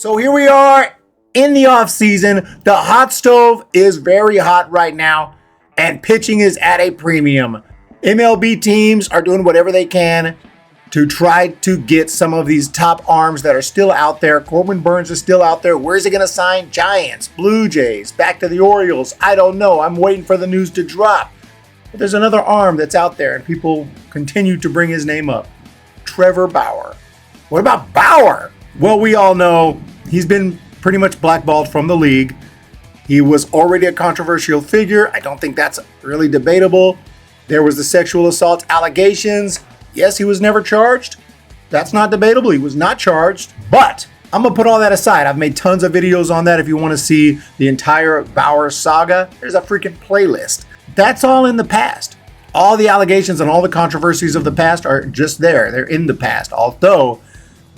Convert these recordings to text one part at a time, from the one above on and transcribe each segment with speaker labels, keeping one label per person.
Speaker 1: So here we are in the off season. The hot stove is very hot right now, and pitching is at a premium. MLB teams are doing whatever they can to try to get some of these top arms that are still out there. Corbin Burnes is still out there. Where's he going to sign? Giants, Blue Jays, back to the Orioles. I don't know. I'm waiting for the news to drop. But there's another arm that's out there, and people continue to bring his name up. Trevor Bauer. What about Bauer? Well, we all know he's been pretty much blackballed from the league. He was already a controversial figure. I don't think that's really debatable. There was the sexual assault allegations. Yes, he was never charged. That's not debatable. He was not charged. But I'm going to put all that aside. I've made tons of videos on that. If you want to see the entire Bauer saga, there's a freaking playlist. That's all in the past. All the allegations and all the controversies of the past are just there. They're in the past. Although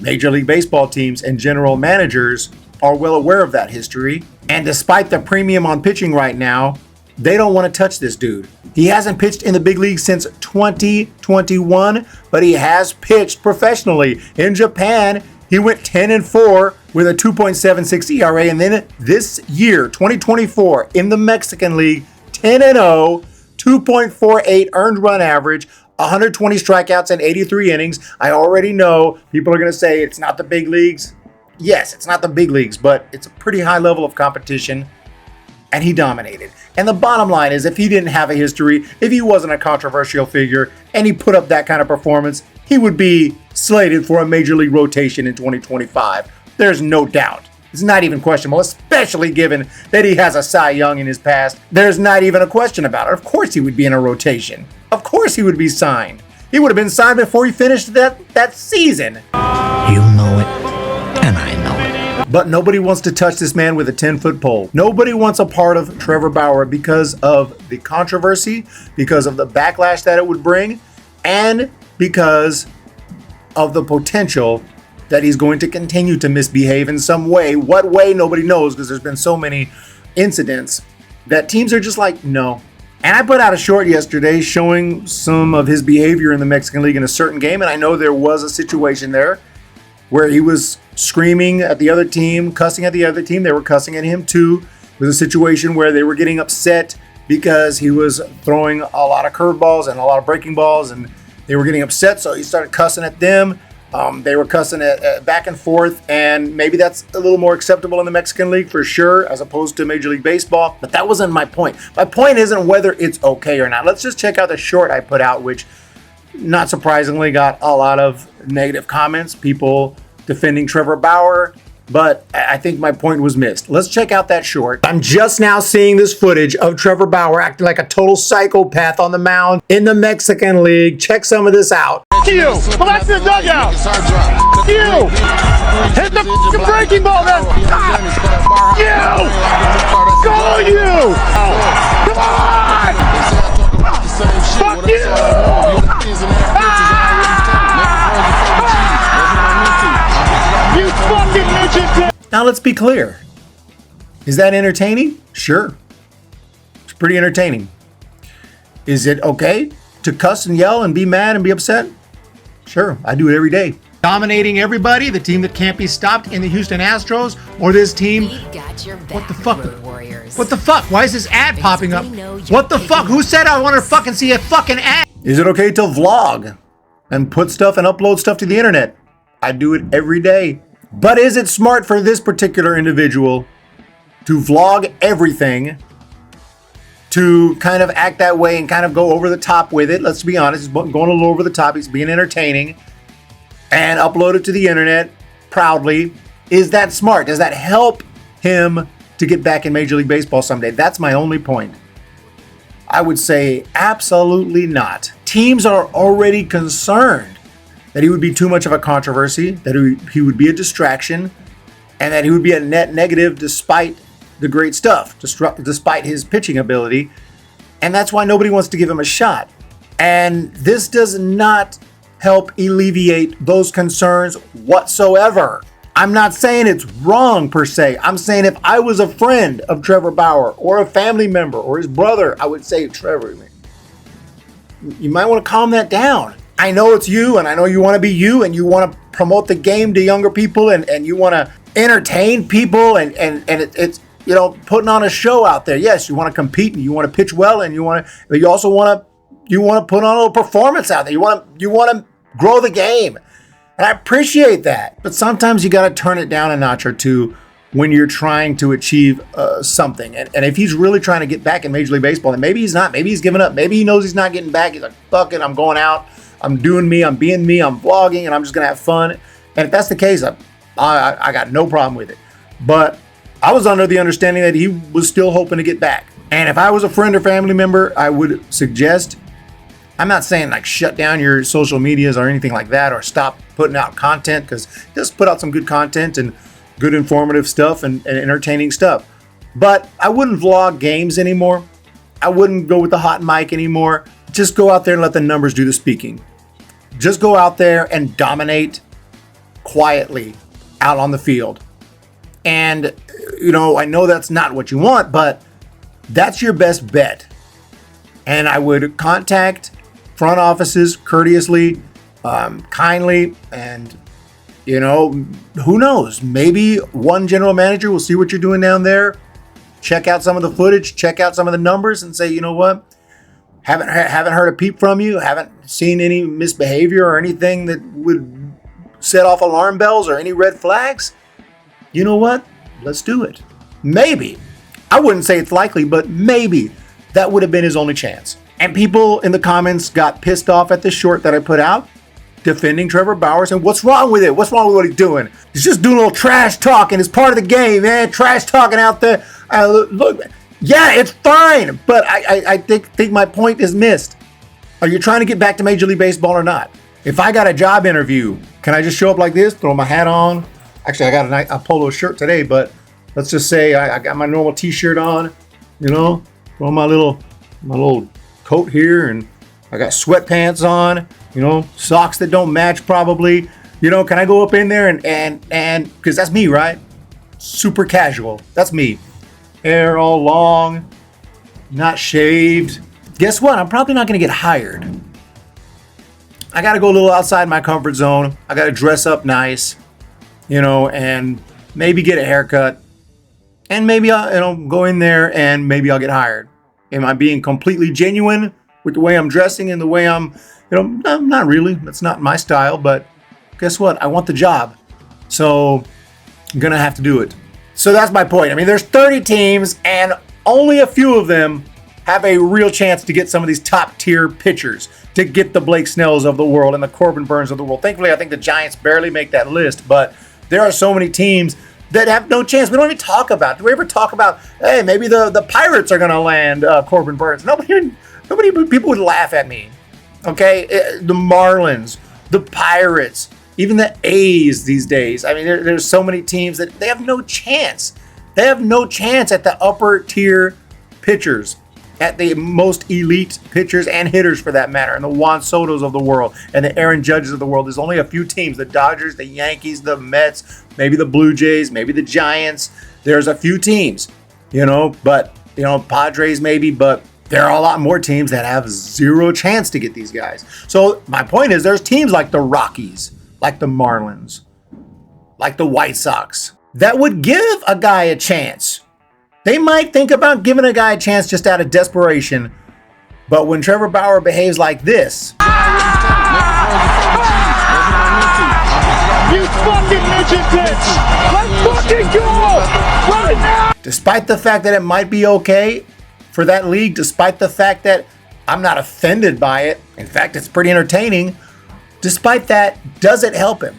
Speaker 1: Major League Baseball teams and general managers are well aware of that history. And despite the premium on pitching right now, they don't want to touch this dude. He hasn't pitched in the big league since 2021, but he has pitched professionally. In Japan, he went 10-4 with a 2.76 ERA. And then this year, 2024, in the Mexican League, 10-0, 2.48 earned run average, 120 strikeouts and 83 innings. I already know people are going to say it's not the big leagues. Yes, it's not the big leagues, but it's a pretty high level of competition. And he dominated. And the bottom line is, if he didn't have a history, if he wasn't a controversial figure, and he put up that kind of performance, he would be slated for a major league rotation in 2025. There's no doubt. It's not even questionable, especially given that he has a Cy Young in his past. There's not even a question about it. Of course he would be in a rotation. Of course he would be signed. He would have been signed before he finished that season.
Speaker 2: You know it, and I know it.
Speaker 1: But nobody wants to touch this man with a 10-foot pole. Nobody wants a part of Trevor Bauer because of the controversy, because of the backlash that it would bring, and because of the potential that he's going to continue to misbehave in some way. What way, nobody knows, because there's been so many incidents that teams are just like, no. And I put out a short yesterday showing some of his behavior in the Mexican League in a certain game, and I know there was a situation there where he was screaming at the other team, cussing at the other team. They were cussing at him too. It was a situation where they were getting upset because he was throwing a lot of curveballs and a lot of breaking balls, and they were getting upset, so he started cussing at them. They were cussing at back and forth, and maybe that's a little more acceptable in the Mexican League for sure, as opposed to Major League Baseball. But that wasn't my point. My point isn't whether it's okay or not. Let's just check out the short I put out, which not surprisingly got a lot of negative comments, people defending Trevor Bauer, but I think my point was missed. Let's check out that short. I'm just now seeing this footage of Trevor Bauer acting like a total psychopath on the mound in the Mexican League. Check some of this out.
Speaker 3: You! Well, that's the dugout! You! Hit the f***ing breaking ball then! You! Go you! Come on! Fuck you! You fucking midget!
Speaker 1: Now let's be clear. Is that entertaining? Sure. It's pretty entertaining. Is it okay to cuss and yell and be mad and be upset? Sure, I do it every day. Dominating everybody, the team that can't be stopped in the Houston Astros, or this team. What the fuck? What the fuck? Why is this ad popping up? What the fuck? Who said I want to fucking see a fucking ad? Is it okay to vlog and put stuff and upload stuff to the internet? I do it every day. But is it smart for this particular individual to vlog everything, to kind of act that way and kind of go over the top with it? Let's be honest, he's going a little over the top. He's being entertaining and upload it to the internet proudly. Is that smart? Does that help him to get back in Major League Baseball someday? That's my only point. I would say absolutely not. Teams are already concerned that he would be too much of a controversy, that he would be a distraction, and that he would be a net negative despite the great stuff, despite his pitching ability. And that's why nobody wants to give him a shot. And this does not help alleviate those concerns whatsoever. I'm not saying it's wrong per se. I'm saying if I was a friend of Trevor Bauer or a family member or his brother, I would say, Trevor, man, you might want to calm that down. I know it's you, and I know you want to be you, and you want to promote the game to younger people, and you want to entertain people and it's putting on a show out there. Yes, you want to compete and you want to pitch well and but you also want to put on a little performance out there. You want to grow the game. And I appreciate that. But sometimes you got to turn it down a notch or two when you're trying to achieve something. And if he's really trying to get back in Major League Baseball, then maybe he's not. Maybe he's giving up. Maybe he knows he's not getting back. He's like, fuck it, I'm going out. I'm doing me. I'm being me. I'm vlogging, and I'm just going to have fun. And if that's the case, I got no problem with it. But I was under the understanding that he was still hoping to get back. And if I was a friend or family member, I would suggest, I'm not saying like shut down your social medias or anything like that, or stop putting out content, because just put out some good content and good informative stuff and entertaining stuff. But I wouldn't vlog games anymore. I wouldn't go with the hot mic anymore. Just go out there and let the numbers do the speaking. Just go out there and dominate quietly out on the field. And, I know that's not what you want, but that's your best bet. And I would contact front offices courteously, kindly, and, who knows? Maybe one general manager will see what you're doing down there, check out some of the footage, check out some of the numbers, and say, you know what? Haven't heard a peep from you, haven't seen any misbehavior or anything that would set off alarm bells or any red flags. You know what? Let's do it. Maybe. I wouldn't say it's likely, but maybe that would have been his only chance. And people in the comments got pissed off at the short that I put out, defending Trevor Bauer, saying, what's wrong with it? What's wrong with what he's doing? He's just doing a little trash talking. It's part of the game, man. Trash talking out there. Look, yeah, it's fine. But I think my point is missed. Are you trying to get back to Major League Baseball or not? If I got a job interview, can I just show up like this, throw my hat on? Actually, I got a polo shirt today, but let's just say I got my normal t-shirt on, throw my little coat here, and I got sweatpants on, socks that don't match probably. Can I go up in there and because that's me, right? Super casual. That's me. Hair all long, not shaved. Guess what? I'm probably not going to get hired. I got to go a little outside my comfort zone. I got to dress up nice, and maybe get a haircut. And maybe I'll, go in there and maybe I'll get hired. Am I being completely genuine with the way I'm dressing and the way I'm, not really. That's not my style, but guess what? I want the job. So I'm going to have to do it. So that's my point. I mean, there's 30 teams and only a few of them have a real chance to get some of these top tier pitchers, to get the Blake Snells of the world and the Corbin Burns of the world. Thankfully, I think the Giants barely make that list, but there are so many teams that have no chance. We don't even talk about. Do we ever talk about, hey, maybe the Pirates are going to land Corbin Burns? Nobody, people would laugh at me. Okay, the Marlins, the Pirates, even the A's these days. I mean, there's so many teams that they have no chance. They have no chance at the upper tier pitchers, at the most elite pitchers and hitters for that matter, and the Juan Sotos of the world and the Aaron Judges of the world. There's only a few teams, the Dodgers, the Yankees, the Mets, maybe the Blue Jays, maybe the Giants. There's a few teams, but, Padres maybe, but there are a lot more teams that have zero chance to get these guys. So my point is, there's teams like the Rockies, like the Marlins, like the White Sox, that would give a guy a chance. They might think about giving a guy a chance just out of desperation, but when Trevor Bauer behaves like this,
Speaker 3: You fucking midget bitch! Let's fucking go! Right now!
Speaker 1: despite the fact that it might be okay for that league, despite the fact that I'm not offended by it, in fact, it's pretty entertaining, despite that, does it help him?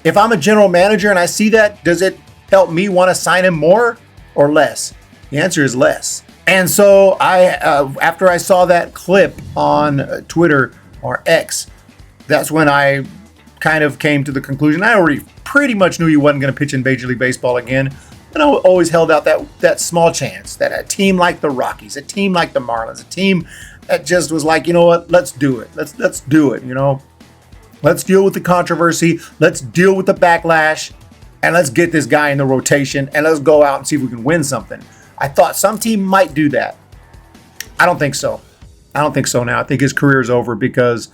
Speaker 1: If I'm a general manager and I see that, does it help me want to sign him more or less? The answer is less. And so after I saw that clip on Twitter or X, that's when I kind of came to the conclusion. I already pretty much knew he wasn't going to pitch in Major League Baseball again. And I always held out that small chance that a team like the Rockies, a team like the Marlins, a team that just was like, you know what, let's do it. Let's do it, Let's deal with the controversy. Let's deal with the backlash. And let's get this guy in the rotation. And let's go out and see if we can win something. I thought some team might do that. I don't think so. I don't think so now. I think his career is over because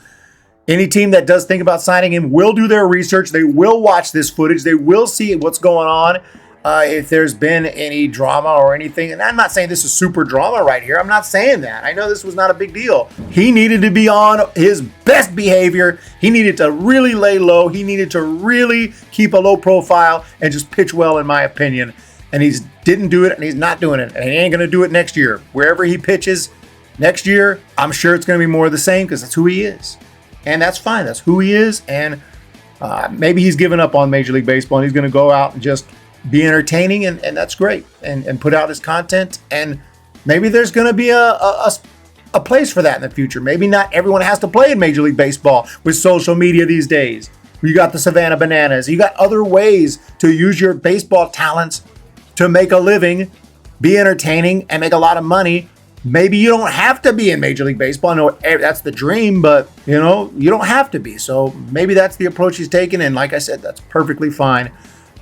Speaker 1: Any team that does think about signing him will do their research. They will watch this footage. They will see what's going on. If there's been any drama or anything. And I'm not saying this is super drama right here. I'm not saying that. I know this was not a big deal. He needed to be on his best behavior. He needed to really lay low. He needed to really keep a low profile and just pitch well, in my opinion. And he didn't do it, and he's not doing it. And he ain't going to do it next year. Wherever he pitches next year, I'm sure it's going to be more of the same because that's who he is. And that's fine. That's who he is. And maybe he's given up on Major League Baseball and he's going to go out and just be entertaining, and that's great, and put out his content. And maybe there's going to be a place for that in the future. Maybe not everyone has to play in Major League Baseball with social media these days. You got the Savannah Bananas. You got other ways to use your baseball talents to make a living, be entertaining, and make a lot of money. Maybe you don't have to be in Major League Baseball. I know that's the dream, but you don't have to be. So maybe that's the approach he's taking, and like I said, that's perfectly fine.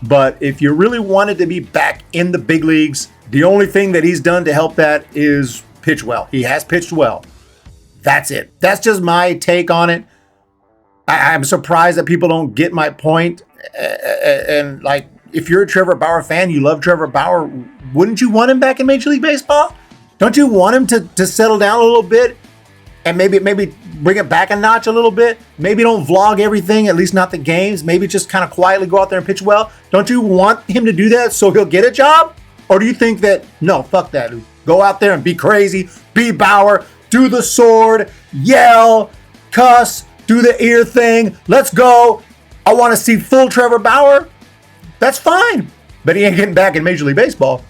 Speaker 1: But if you really wanted to be back in the big leagues, the only thing that he's done to help that is pitch well. He has pitched well. That's it. That's just my take on it. I'm surprised that people don't get my point. And like, if you're a Trevor Bauer fan, you love Trevor Bauer, wouldn't you want him back in Major League Baseball? Don't you want him to settle down a little bit and maybe bring it back a notch a little bit? Maybe don't vlog everything, at least not the games. Maybe just kind of quietly go out there and pitch well. Don't you want him to do that so he'll get a job? Or do you think that, no, fuck that, dude. Go out there and be crazy, be Bauer, do the sword, yell, cuss, do the ear thing. Let's go. I want to see full Trevor Bauer. That's fine. But he ain't getting back in Major League Baseball.